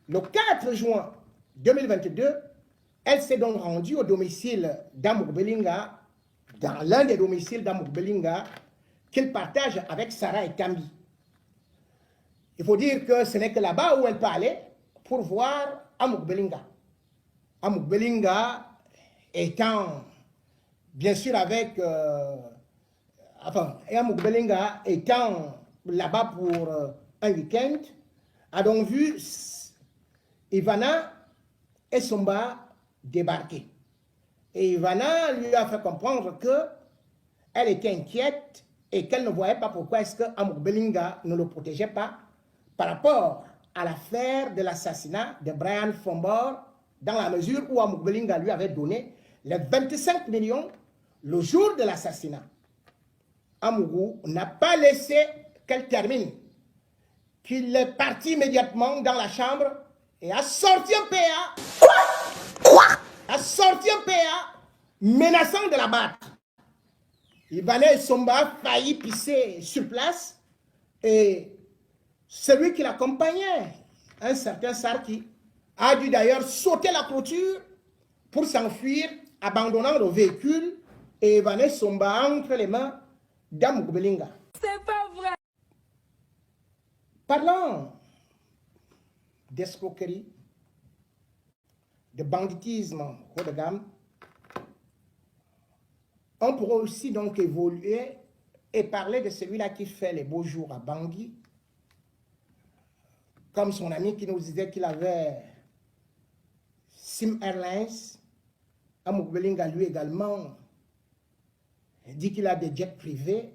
Le 4 juin 2022, elle s'est donc rendue au domicile d'Amour Belinga, dans l'un des domiciles d'Amour Belinga, qu'il partage avec Sarah et Cambi. Il faut dire que ce n'est que là-bas où elle peut aller pour voir Amour Belinga. Amour Belinga étant, bien sûr, avec... Amour Belinga étant là-bas pour un week-end, a donc vu Ivana et Somba débarquer. Et Ivana lui a fait comprendre qu'elle était inquiète et qu'elle ne voyait pas pourquoi est-ce que Amour Belinga ne le protégeait pas par rapport à l'affaire de l'assassinat de Brian Fombor, dans la mesure où Amour Belinga lui avait donné les 25 millions le jour de l'assassinat. Amourou n'a pas laissé qu'elle termine, qu'il est parti immédiatement dans la chambre et a sorti un PA. Quoi? A sorti un PA menaçant de la battre. Ivana et Somba a failli pisser sur place et celui qui l'accompagnait, un certain Sarki, a dû d'ailleurs sauter la clôture pour s'enfuir, abandonnant le véhicule et Ivana et Somba entre les mains d'Amour Belinga. C'est pas vrai. Parlant d'escroquerie, de banditisme haut de gamme, on pourrait aussi donc évoluer et parler de celui-là qui fait les beaux jours à Bangui, comme son ami qui nous disait qu'il avait Sim Airlines. Amour Belinga, lui également, dit qu'il a des jets privés,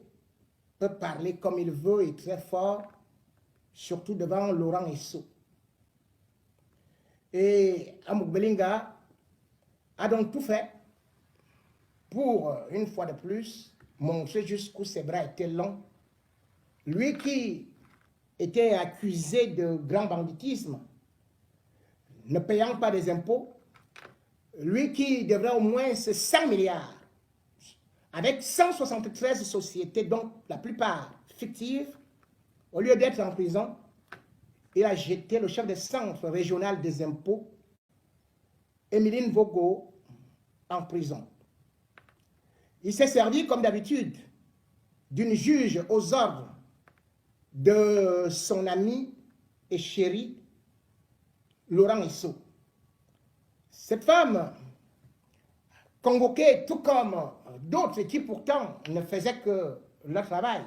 peut parler comme il veut et très fort, surtout devant Laurent Esso. Et Amour Belinga a donc tout fait pour, une fois de plus, montrer jusqu'où ses bras étaient longs. Lui qui était accusé de grand banditisme, ne payant pas des impôts, lui qui devrait au moins 100 milliards, avec 173 sociétés, dont la plupart fictives, au lieu d'être en prison, il a jeté le chef du centre régional des impôts, Emeline Vogo, en prison. Il s'est servi, comme d'habitude, d'une juge aux ordres de son ami et chéri, Laurent Esso. Cette femme, convoquée tout comme d'autres qui pourtant ne faisaient que leur travail,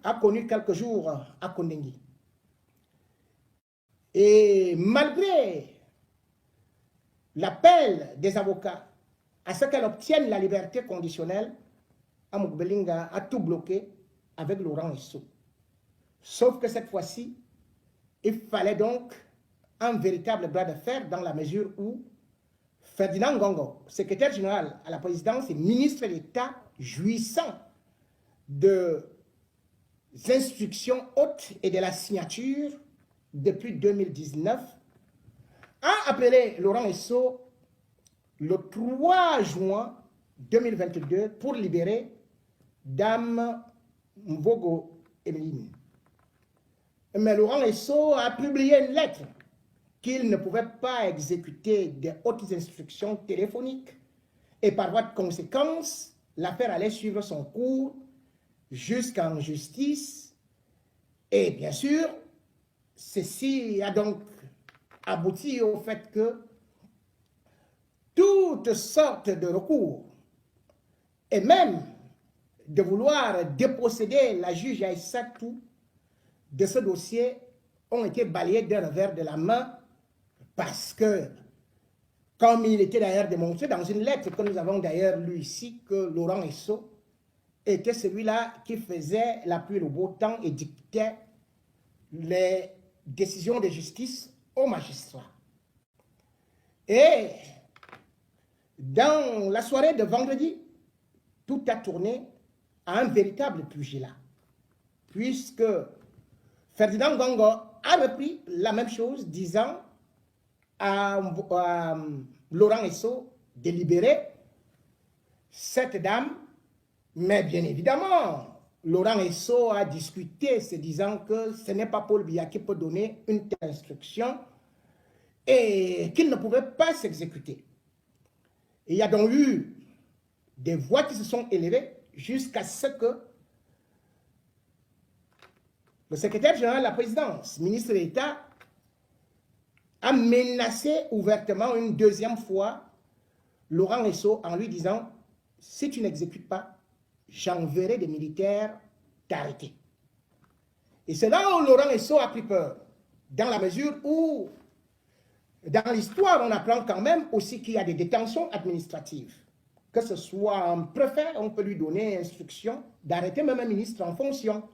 a connu quelques jours à Kondengui. Et malgré l'appel des avocats à ce qu'elle obtienne la liberté conditionnelle, Amour Belinga a tout bloqué avec Laurent Esso. Sauf que cette fois-ci, il fallait donc un véritable bras de fer dans la mesure où Ferdinand Ngongo, secrétaire général à la présidence et ministre d'État jouissant de instructions hautes et de la signature depuis 2019, a appelé Laurent Esso le 3 juin 2022 pour libérer Dame Mvogo Emeline. Mais Laurent Esso a publié une lettre qu'il ne pouvait pas exécuter des hautes instructions téléphoniques et par voie de conséquence, l'affaire allait suivre son cours jusqu'en justice et bien sûr, ceci a donc abouti au fait que toutes sortes de recours et même de vouloir déposséder la juge Aïssatou de ce dossier ont été balayés d'un revers de la main parce que, comme il était d'ailleurs démontré dans une lettre que nous avons d'ailleurs lue ici, que Laurent Esso était celui-là qui faisait la pluie et le beau temps et dictait les décisions de justice aux magistrats. Et dans la soirée de vendredi, tout a tourné à un véritable pugilat, puisque Ferdinand Ngongo a repris la même chose, disant à Laurent Esso de libérer cette dame, mais bien évidemment, Laurent Esso a discuté, se disant que ce n'est pas Paul Biya qui peut donner une telle instruction et qu'il ne pouvait pas s'exécuter. Il y a donc eu des voix qui se sont élevées jusqu'à ce que le secrétaire général de la présidence, ministre d'État, a menacé ouvertement une deuxième fois Laurent Esso en lui disant « Si tu n'exécutes pas, j'enverrai des militaires t'arrêter. » Et c'est là où Laurent Esso a pris peur, dans la mesure où, dans l'histoire, on apprend quand même aussi qu'il y a des détentions administratives. Que ce soit un préfet, on peut lui donner instruction d'arrêter même un ministre en fonction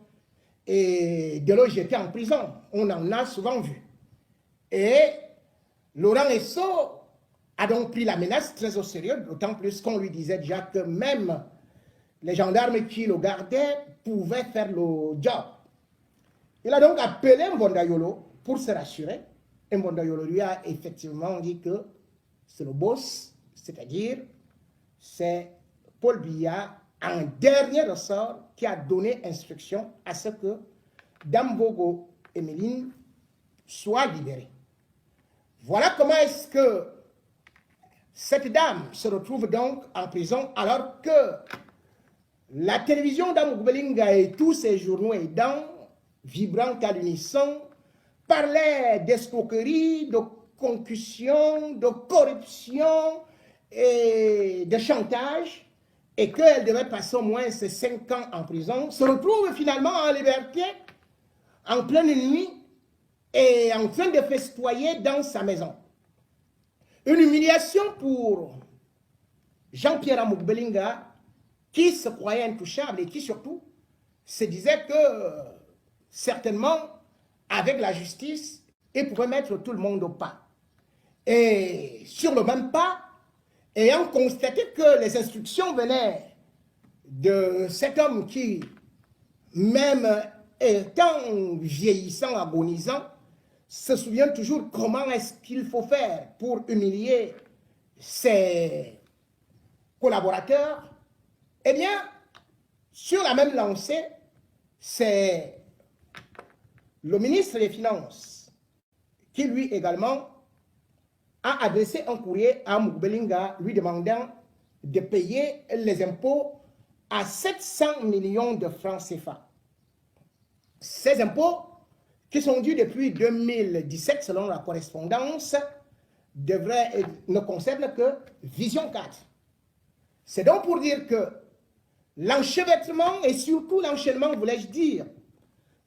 et de le jeter en prison. On en a souvent vu. Et Laurent Esso a donc pris la menace très au sérieux, d'autant plus qu'on lui disait déjà que même les gendarmes qui le gardaient pouvaient faire le job. Il a donc appelé Mbondayolo pour se rassurer. Et Mbondayolo lui a effectivement dit que c'est le boss, c'est-à-dire c'est Paul Biya, en dernier ressort, qui a donné instruction à ce que Dambogo et Méline soient libérés. Voilà comment est-ce que cette dame se retrouve donc en prison alors que la télévision d'Amugbelinga et tous ses journaux aidants, vibrant à l'unisson, parlaient d'escroquerie, de concussion, de corruption et de chantage, et qu'elle devait passer au moins ses 5 ans en prison, se retrouve finalement en liberté, en pleine nuit, et en train de festoyer dans sa maison. Une humiliation pour Jean-Pierre Amugbelinga, qui se croyait intouchable et qui surtout se disait que certainement, avec la justice, il pouvait mettre tout le monde au pas. Et sur le même pas, ayant constaté que les instructions venaient de cet homme qui, même étant vieillissant, agonisant, se souvient toujours comment est-ce qu'il faut faire pour humilier ses collaborateurs, eh bien, sur la même lancée, c'est le ministre des Finances qui, lui également, a adressé un courrier à Amugbelinga lui demandant de payer les impôts à 700 millions de francs CFA. Ces impôts, qui sont dus depuis 2017 selon la correspondance, ne concernent que Vision 4. C'est donc pour dire que l'enchevêtrement et surtout l'enchaînement, voulais-je dire,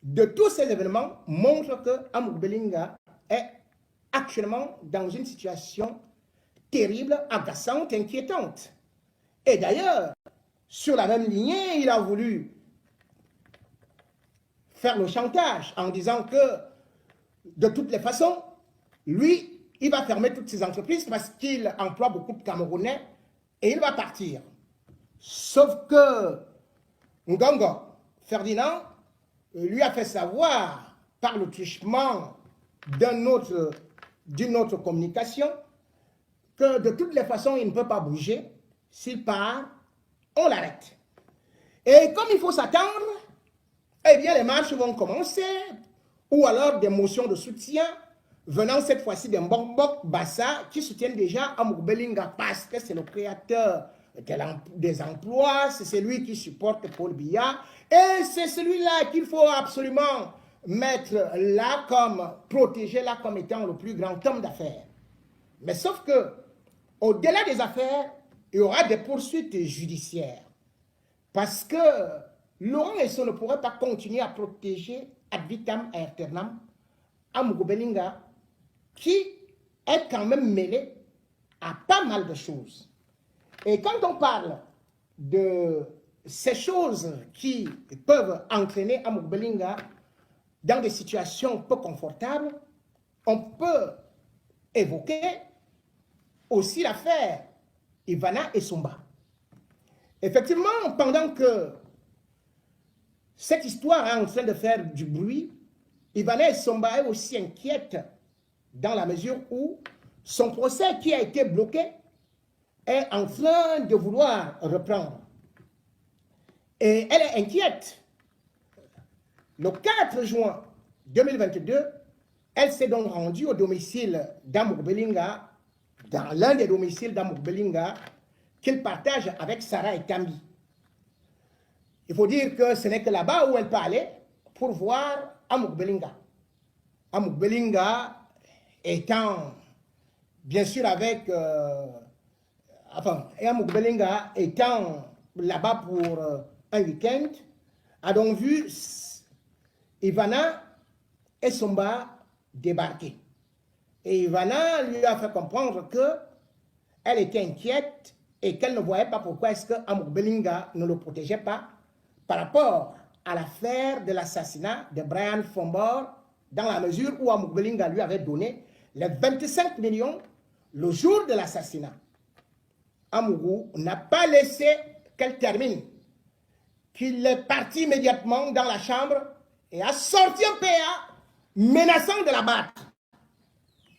de tous ces événements montre que Amugbelinga est actuellement dans une situation terrible, agaçante, inquiétante. Et d'ailleurs, sur la même lignée, il a voulu faire le chantage en disant que, de toutes les façons, lui, il va fermer toutes ses entreprises parce qu'il emploie beaucoup de Camerounais et il va partir. Sauf que Ngongo, Ferdinand, lui a fait savoir par le truchement d'une autre communication que de toutes les façons, il ne peut pas bouger. S'il part, on l'arrête. Et comme il faut s'attendre, eh bien les marches vont commencer, ou alors des motions de soutien, venant cette fois-ci d'un Mbongbok Bassa qui soutiennent déjà Amugbelinga parce que c'est le créateur des emplois, c'est celui qui supporte Paul Biya, et c'est celui-là qu'il faut absolument mettre là comme, protéger là comme étant le plus grand homme d'affaires. Mais sauf que, au-delà des affaires, il y aura des poursuites judiciaires. Parce que Laurent Esso ne pourrait pas continuer à protéger ad vitam aeternam Amugbelinga, qui est quand même mêlé à pas mal de choses. Et quand on parle de ces choses qui peuvent entraîner Amugbelinga dans des situations peu confortables, on peut évoquer aussi l'affaire Ivana Essomba. Effectivement, pendant que cette histoire est en train de faire du bruit, Ivana Essomba est aussi inquiète dans la mesure où son procès qui a été bloqué est en train de vouloir reprendre. Et elle est inquiète Le 4 juin 2022, elle s'est donc rendue au domicile d'Amour Belinga, dans l'un des domiciles d'Amour Belinga, qu'il partage avec Sarah Etambi. Il faut dire que ce n'est que là-bas où elle peut aller pour voir Amour Belinga. Amour Belinga étant, bien sûr, avec... Amour Belinga étant là-bas pour un week-end, a donc vu Ivana et Somba débarquer. Et Ivana lui a fait comprendre qu'elle était inquiète et qu'elle ne voyait pas pourquoi est-ce que Amour Belinga ne le protégeait pas par rapport à l'affaire de l'assassinat de Brian Fombor, dans la mesure où Amour Belinga lui avait donné les 25 millions le jour de l'assassinat. Amourou n'a pas laissé qu'elle termine, qu'il est parti immédiatement dans la chambre et a sorti un PA menaçant de la battre.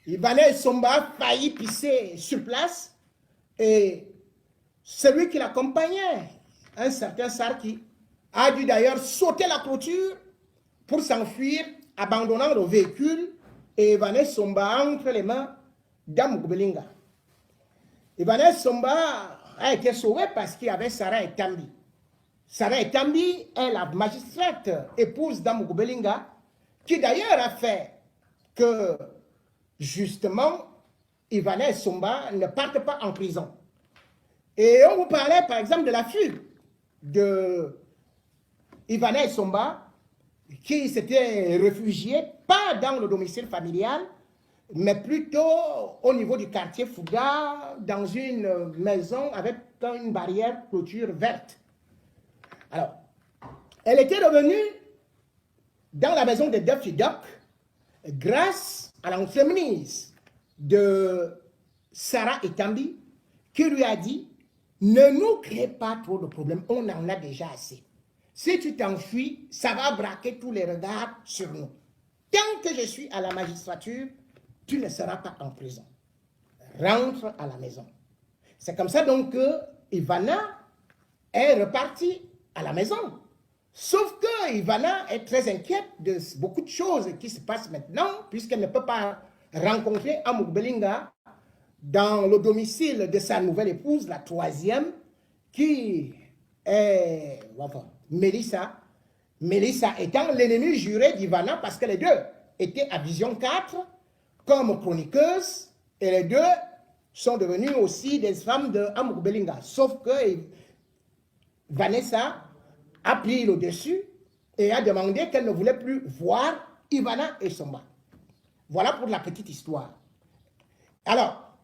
Ivana et Somba a failli pisser sur place et celui qui l'accompagnait, un certain Sarki, a dû d'ailleurs sauter la clôture pour s'enfuir, abandonnant le véhicule et Ivana et Somba entre les mains d'Amour Belinga. Ivana Somba a été sauvée parce qu'il y avait Sarah Etambi. Sarah Etambi est la magistrate, épouse d'Amour Belinga, qui d'ailleurs a fait que, justement, Ivana Somba ne partent pas en prison. Et on vous parlait, par exemple, de la fugue de Ivana Somba, qui s'était réfugiée, pas dans le domicile familial, mais plutôt au niveau du quartier Fouga, dans une maison avec une barrière clôture verte. Alors, elle était revenue dans la maison de Duffy Duck grâce à l'entremise de Sarah Etambi, qui lui a dit « Ne nous crée pas trop de problèmes, on en a déjà assez. Si tu t'enfuis, ça va braquer tous les regards sur nous. Tant que je suis à la magistrature, tu ne seras pas en prison. Rentre à la maison. » C'est comme ça donc que Ivana est repartie à la maison. Sauf que Ivana est très inquiète de beaucoup de choses qui se passent maintenant, puisqu'elle ne peut pas rencontrer Amour Belinga dans le domicile de sa nouvelle épouse, la troisième, qui est Mélissa. Mélissa étant l'ennemi juré d'Ivana parce que les deux étaient à Vision 4 comme chroniqueuses, et les deux sont devenues aussi des femmes de Amour Belinga. Sauf que Vanessa a pris le dessus et a demandé qu'elle ne voulait plus voir Ivana et Somba. Voilà pour la petite histoire. Alors,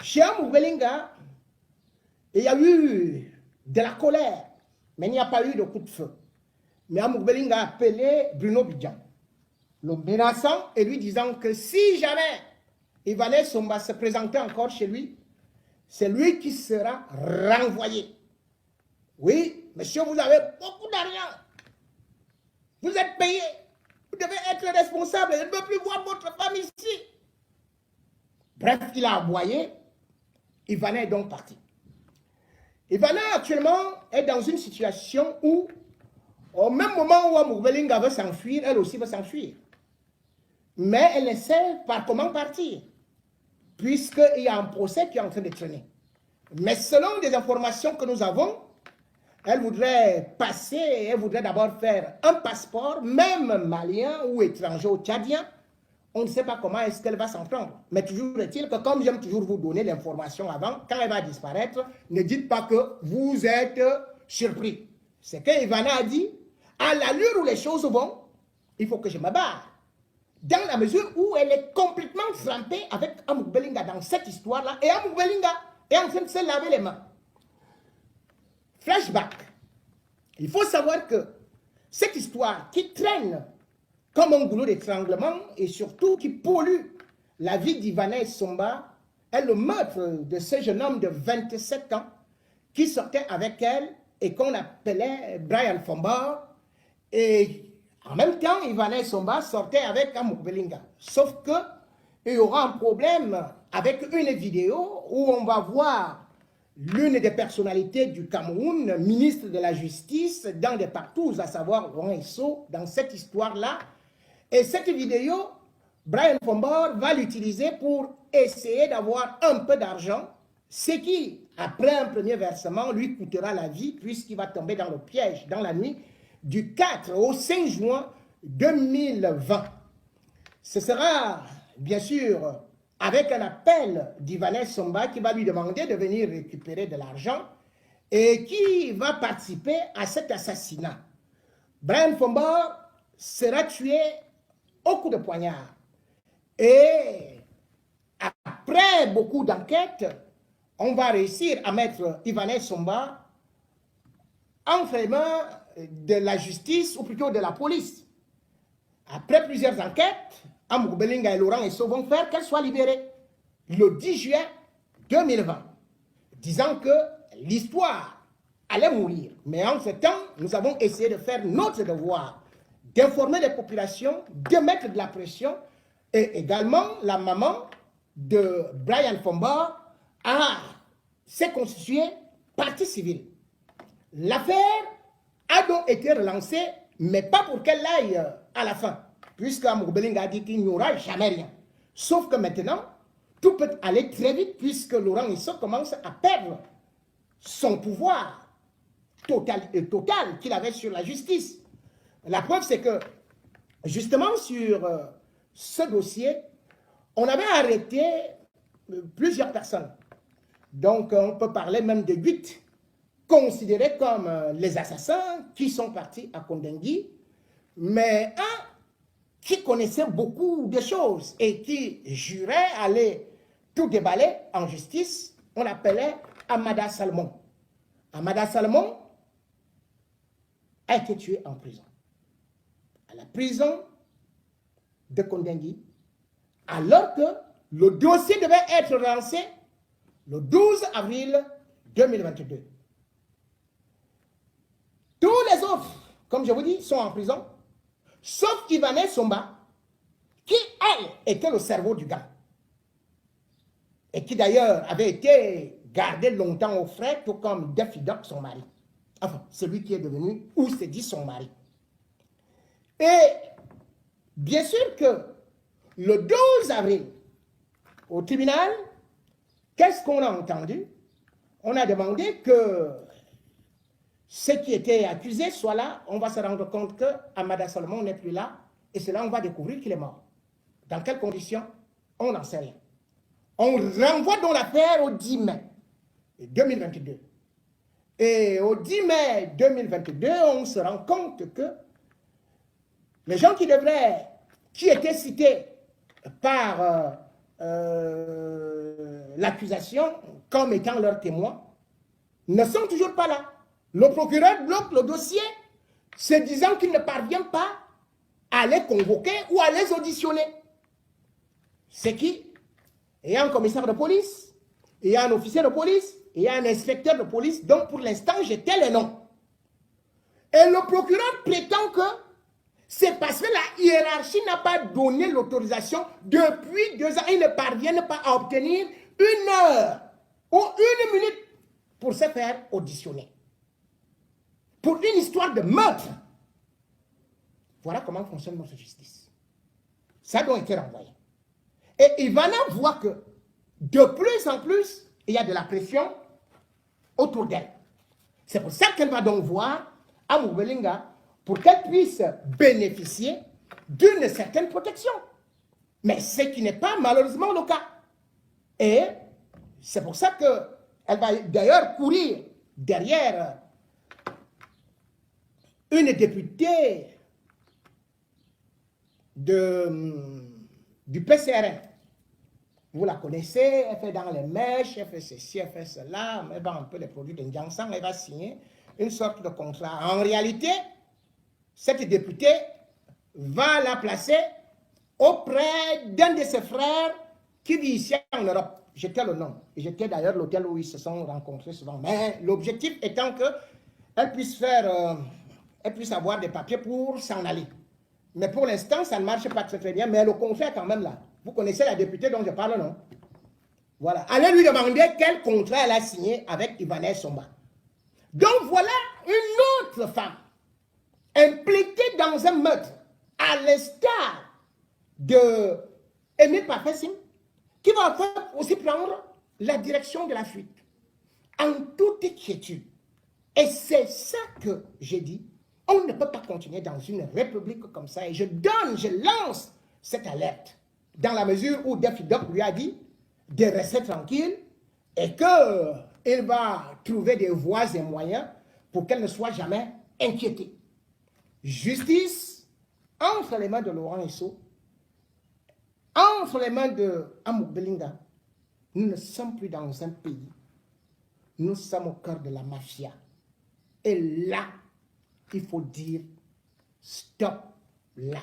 chez Amour Belinga, il y a eu de la colère, mais il n'y a pas eu de coup de feu. Mais Amour Belinga a appelé Bruno Bidjan, le menaçant et lui disant que si jamais Ivana Somba se présentait encore chez lui, c'est lui qui sera renvoyé. Oui, monsieur, vous avez beaucoup d'argent. Vous êtes payé. Vous devez être responsable. Je ne veux plus voir votre femme ici. Bref, il a aboyé. Ivana est donc parti. Ivana, actuellement, est dans une situation où, au même moment où Amour Belinga veut s'enfuir, elle aussi veut s'enfuir. Mais elle ne sait par comment partir, puisqu'il y a un procès qui est en train de traîner. Mais selon des informations que nous avons, elle voudrait passer, elle voudrait d'abord faire un passeport, même malien ou étranger ou tchadien. On ne sait pas comment est-ce qu'elle va s'en prendre. Mais toujours est-il que, comme j'aime toujours vous donner l'information avant, quand elle va disparaître, ne dites pas que vous êtes surpris. C'est que Ivana a dit, à l'allure où les choses vont, il faut que je me barre. Dans la mesure où elle est complètement trempée avec Amour Belinga dans cette histoire-là, et Amour Belinga est en train de se laver les mains. Flashback. Il faut savoir que cette histoire qui traîne comme un goulot d'étranglement et surtout qui pollue la vie d'Ivana Somba est le meurtre de ce jeune homme de 27 ans qui sortait avec elle et qu'on appelait Brian Fombor. Et en même temps, Ivana Somba sortait avec Amour Belinga. Sauf qu'il y aura un problème avec une vidéo où on va voir l'une des personnalités du Cameroun, ministre de la Justice, dans des partous, à savoir Laurent Esso, dans cette histoire-là. Et cette vidéo, Brian Fombor va l'utiliser pour essayer d'avoir un peu d'argent, ce qui, après un premier versement, lui coûtera la vie, puisqu'il va tomber dans le piège dans la nuit du 4 au 5 juin 2020. Ce sera, bien sûr, avec un appel d'Ivanel Somba qui va lui demander de venir récupérer de l'argent et qui va participer à cet assassinat. Brian Fombor sera tué au coup de poignard. Et après beaucoup d'enquêtes, on va réussir à mettre Ivanel Somba en vraiment de la justice, ou plutôt de la police. Après plusieurs enquêtes, Amour Belinga et Laurent Esso vont faire qu'elle soit libérée le 10 juin 2020, disant que l'histoire allait mourir. Mais en ce temps, nous avons essayé de faire notre devoir, d'informer les populations, de mettre de la pression, et également la maman de Brian Fombor s'est constituée partie civile. L'affaire a donc été relancée, mais pas pour qu'elle aille à la fin, puisque Amour Belinga a dit qu'il n'y aura jamais rien. Sauf que maintenant, tout peut aller très vite, puisque Laurent Esso commence à perdre son pouvoir total qu'il avait sur la justice. La preuve, c'est que, justement, sur ce dossier, on avait arrêté plusieurs personnes. Donc, on peut parler même de 8 considérés comme les assassins qui sont partis à Kondengui, mais un qui connaissait beaucoup de choses et qui jurait aller tout déballer en justice, on l'appelait Amada Salmon. Amada Salmon a été tué en prison. À la prison de Kondengui, alors que le dossier devait être lancé le 12 avril 2022. Tous les autres, comme je vous dis, sont en prison, sauf Ivanel Somba, qui, elle, était le cerveau du gars. Et qui d'ailleurs avait été gardé longtemps au frais, tout comme Daffy Duck, son mari. Enfin, celui qui est devenu, ou s'est dit son mari. Et bien sûr que le 12 avril, au tribunal, qu'est-ce qu'on a entendu? On a demandé que ceux qui étaient accusés soient là. On va se rendre compte que Amada Salmon n'est plus là. Et c'est là on va découvrir qu'il est mort. Dans quelles conditions? On n'en sait rien. On renvoie donc l'affaire au 10 mai 2022. Et au 10 mai 2022, on se rend compte que les gens qui étaient cités par l'accusation comme étant leurs témoins ne sont toujours pas là. Le procureur bloque le dossier, se disant qu'il ne parvient pas à les convoquer ou à les auditionner. C'est qui? Il y a un commissaire de police, il y a un officier de police, il y a un inspecteur de police. Donc pour l'instant, j'ai tel nom. Et le procureur prétend que c'est parce que la hiérarchie n'a pas donné l'autorisation depuis 2 ans. Ils ne parviennent pas à obtenir 1 heure ou 1 minute pour se faire auditionner. Pour une histoire de meurtre. Voilà comment fonctionne notre justice. Ça doit être renvoyé. Et Ivana voit que de plus en plus, il y a de la pression autour d'elle. C'est pour ça qu'elle va donc voir Amour Belinga pour qu'elle puisse bénéficier d'une certaine protection. Mais ce qui n'est pas malheureusement le cas. Et c'est pour ça qu'elle va d'ailleurs courir derrière une députée du PCRN. Vous la connaissez, elle fait dans les mèches, elle fait ceci, elle fait cela, elle vend un peu les produits de Ndiansang, elle va signer une sorte de contrat. En réalité, cette députée va la placer auprès d'un de ses frères qui vit ici en Europe. J'étais le nom. Et j'étais d'ailleurs l'hôtel où ils se sont rencontrés souvent. Mais l'objectif étant qu'elle puisse elle puisse avoir des papiers pour s'en aller. Mais pour l'instant, ça ne marche pas très bien, mais le contrat est quand même là. Vous connaissez la députée dont je parle, non? Voilà. Allez lui demander quel contrat elle a signé avec Ivana Somba. Donc voilà une autre femme impliquée dans un meurtre, à l'instar de Aimé Parfessim, qui va aussi prendre la direction de la fuite, en toute quiétude. Et c'est ça que j'ai dit. On ne peut pas continuer dans une république comme ça. Et je lance cette alerte, dans la mesure où Daffy Duck lui a dit de rester tranquille et qu'il va trouver des voies et moyens pour qu'elle ne soit jamais inquiétée. Justice entre les mains de Laurent Esso, entre les mains de Amouk Belinga. Nous ne sommes plus dans un pays. Nous sommes au cœur de la mafia. Et là, il faut dire stop là.